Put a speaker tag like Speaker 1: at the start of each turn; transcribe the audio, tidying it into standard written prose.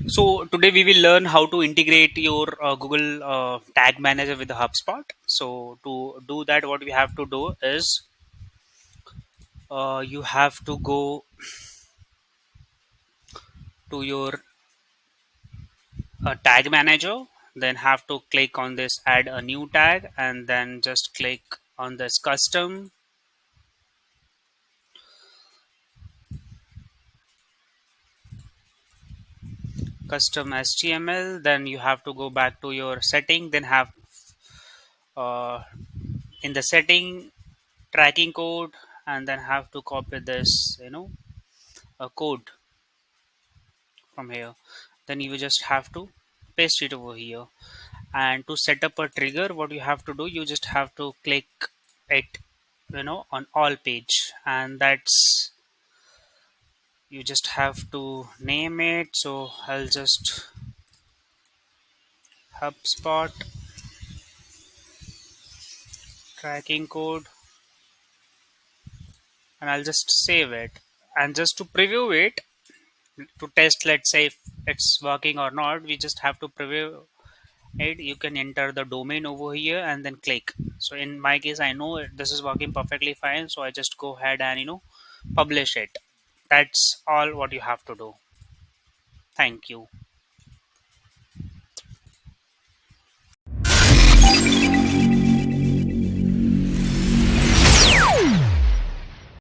Speaker 1: So today we will learn how to integrate your Google Tag Manager with the HubSpot. So to do that, what we have to do is you have to go to your Tag Manager, then have to click on this Add a new tag, and then just click on this custom HTML. Then you have to go back to your setting. Then have uh, in the setting tracking code, and then have to copy this a code from here. Then you just have to paste it over here. And to set up a trigger, what you have to do, you just have to click it on all page, and that's you just have to name it. So I'll just HubSpot tracking code, and I'll just save it. And just to preview it, to test, let's say if it's working or not, we just have to preview it. You can enter the domain over here and then click. So in my case, I know this is working perfectly fine, so I just go ahead and publish it. That's all what you have to do. Thank you.